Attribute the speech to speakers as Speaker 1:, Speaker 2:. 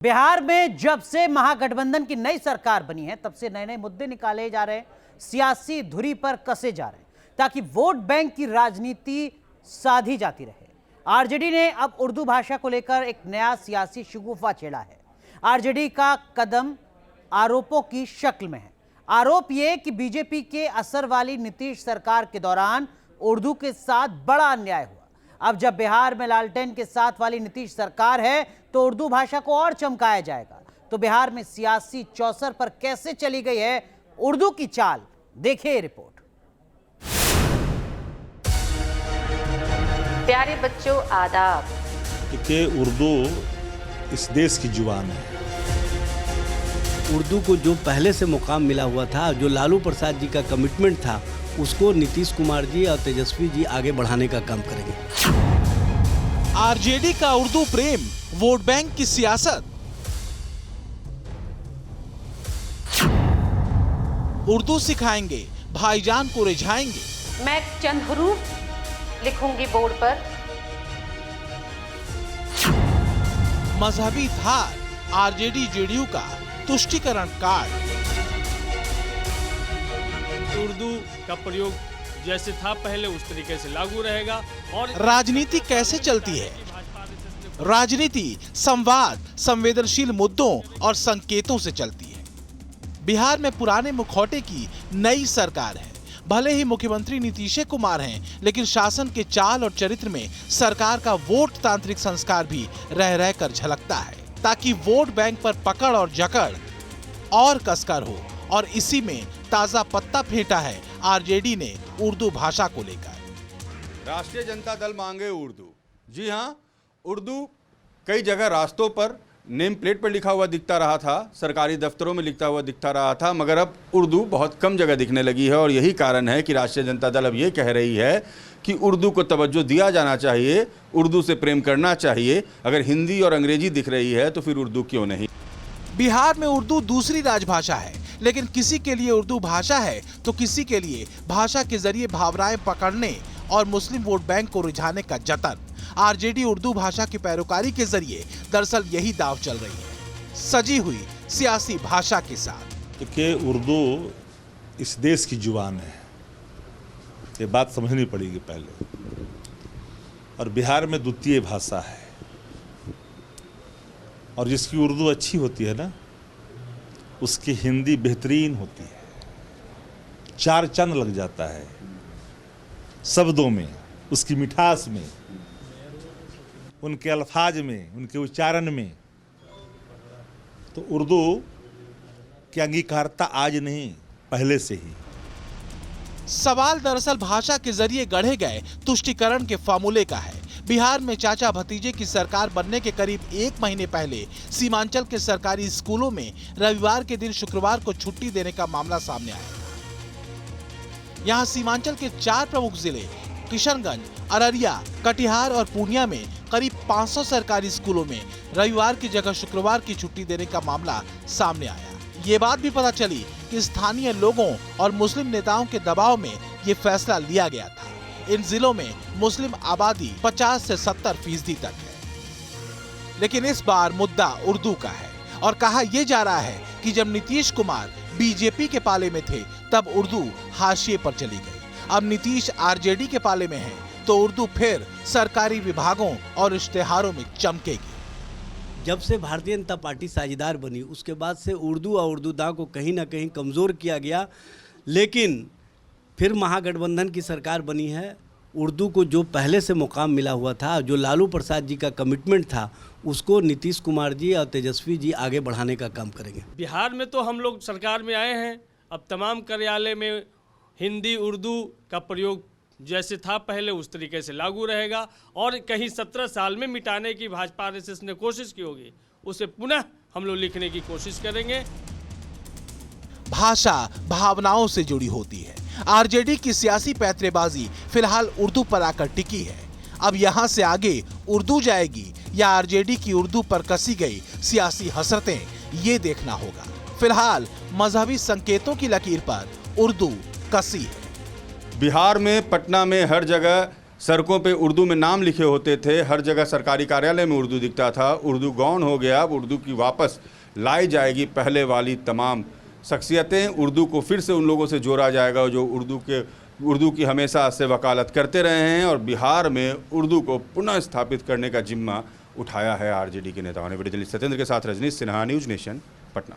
Speaker 1: बिहार में जब से महागठबंधन की नई सरकार बनी है तब से नए नए मुद्दे निकाले जा रहे हैं, सियासी धुरी पर कसे जा रहे हैं ताकि वोट बैंक की राजनीति साधी जाती रहे। आरजेडी ने अब उर्दू भाषा को लेकर एक नया सियासी शगुफा छेड़ा है। आरजेडी का कदम आरोपों की शक्ल में है। आरोप यह कि बीजेपी के असर वाली नीतीश सरकार के दौरान उर्दू के साथ बड़ा अन्याय हुआ। अब जब बिहार में लालटेन के साथ वाली नीतीश सरकार है तो उर्दू भाषा को और चमकाया जाएगा। तो बिहार में सियासी चौसर पर कैसे चली गई है उर्दू की चाल, देखिए रिपोर्ट।
Speaker 2: प्यारे बच्चों, आदाब।
Speaker 3: कि उर्दू इस देश की जुबान है।
Speaker 4: उर्दू को जो पहले से मुकाम मिला हुआ था, जो लालू प्रसाद जी का कमिटमेंट था, उसको नीतीश कुमार जी और तेजस्वी जी आगे बढ़ाने का काम करेंगे।
Speaker 5: आरजेडी का उर्दू प्रेम, वोट बैंक की सियासत। उर्दू सिखाएंगे, भाईजान को रिझाएंगे।
Speaker 2: मैं चंद हरूफ लिखूंगी बोर्ड पर।
Speaker 5: मजहबी धार, आरजेडी जेडीयू का तुष्टीकरण कार्ड।
Speaker 6: उर्दू का प्रयोग जैसे था पहले उस तरीके से लागू रहेगा। और
Speaker 5: राजनीति कैसे चलती है? राजनीति संवाद, संवेदनशील मुद्दों और संकेतों से चलती है। बिहार में पुराने मुखौटे की नई सरकार है। भले ही मुख्यमंत्री नीतीश कुमार हैं, लेकिन शासन के चाल और चरित्र में सरकार का वोट तांत्रिक संस्कार भी रह रहकर झलकता है, ताकि वोट बैंक पर पकड़ और जकड़ और कसकर हो। और इसी में ताजा पत्ता फेंटा है आरजेडी ने उर्दू भाषा को लेकर।
Speaker 7: राष्ट्रीय जनता दल मांगे उर्दू। जी हाँ, उर्दू कई जगह रास्तों पर नेम प्लेट पर लिखा हुआ दिखता रहा था, सरकारी दफ्तरों में लिखता हुआ दिखता रहा था, मगर अब उर्दू बहुत कम जगह दिखने लगी है। और यही कारण है कि राष्ट्रीय जनता दल अब ये कह रही है कि उर्दू को तवज्जो दिया जाना चाहिए, उर्दू से प्रेम करना चाहिए। अगर हिंदी और अंग्रेजी दिख रही है तो फिर उर्दू क्यों नहीं?
Speaker 5: बिहार में उर्दू दूसरी राजभाषा है, लेकिन किसी के लिए उर्दू भाषा है तो किसी के लिए भाषा के जरिए भावनाएं पकड़ने और मुस्लिम वोट बैंक को रिझाने का जतन। आरजेडी उर्दू भाषा की पैरोकारी के जरिए दरअसल यही दांव चल रही है, सजी हुई सियासी भाषा के साथ।
Speaker 3: कि उर्दू इस देश की जुबान है, ये बात समझनी पड़ेगी पहले। और बिहार में द्वितीय भाषा है, और जिसकी उर्दू अच्छी होती है ना, उसकी हिंदी बेहतरीन होती है। चार चंद लग जाता है शब्दों में, उसकी मिठास में, उनके अल्फाज में, उनके उच्चारण में। तो उर्दू की अंगीकारता आज नहीं, पहले से ही।
Speaker 5: सवाल दरअसल भाषा के जरिए गढ़े गए तुष्टीकरण के फार्मूले का है। बिहार में चाचा भतीजे की सरकार बनने के करीब एक महीने पहले सीमांचल के सरकारी स्कूलों में रविवार के दिन शुक्रवार को छुट्टी देने का मामला सामने आया। यहां सीमांचल के 4 प्रमुख जिले किशनगंज, अररिया, कटिहार और पूर्णिया में करीब 500 सरकारी स्कूलों में रविवार की जगह शुक्रवार की छुट्टी देने का मामला सामने आया। ये बात भी पता चली कि स्थानीय लोगों और मुस्लिम नेताओं के दबाव में ये फैसला लिया गया था। इन जिलों में मुस्लिम आबादी 50 से 70% तक है। लेकिन इस बार मुद्दा उर्दू का है, और कहा यह जा रहा है कि जब नीतीश कुमार बीजेपी के पाले में थे तब उर्दू हाशिए पर चली गई। अब नीतीश आरजेडी के पाले में है तो उर्दू फिर सरकारी विभागों और इश्तेहारों में चमकेगी।
Speaker 4: जब से भारतीय जनता पार्टी साझेदार बनी, उसके बाद से उर्दू और उर्दूदां को कहीं ना कहीं कमज़ोर किया गया। लेकिन फिर महागठबंधन की सरकार बनी है। उर्दू को जो पहले से मुकाम मिला हुआ था, जो लालू प्रसाद जी का कमिटमेंट था, उसको नीतीश कुमार जी और तेजस्वी जी आगे बढ़ाने का काम करेंगे।
Speaker 6: बिहार में तो हम लोग सरकार में आए हैं, अब तमाम कार्यालय में हिंदी उर्दू का प्रयोग जैसे था पहले उस तरीके से लागू रहेगा। और कहीं 17 साल में मिटाने की भाजपा आरएसएस ने कोशिश की होगी, उसे पुनः हम लोग लिखने की कोशिश करेंगे।
Speaker 5: भाषा भावनाओं से जुड़ी होती है। आरजेडी की सियासी पैंतरेबाजी फिलहाल उर्दू पर आकर टिकी है। अब यहां से आगे उर्दू जाएगी या आरजेडी की उर्दू पर कसी गई सियासी हसरतें, ये देखना होगा। फिलहाल मजहबी संकेतों की लकीर पर उर्दू कसी है।
Speaker 7: बिहार में, पटना में हर जगह सड़कों पे उर्दू में नाम लिखे होते थे, हर जगह सरकारी कार्यालय में उर्दू दिखता था। उर्दू गौन हो गया, अब उर्दू की वापस लाई जाएगी पहले वाली तमाम शख्सियतें। उर्दू को फिर से उन लोगों से जोड़ा जाएगा जो उर्दू की हमेशा से वकालत करते रहे हैं, और बिहार में उर्दू को पुनः स्थापित करने का जिम्मा उठाया है आरजेडी के नेताओं ने। वीडियो जर्नलिस्ट सत्येंद्र के साथ रजनीश सिन्हा, न्यूज़ नेशन, पटना।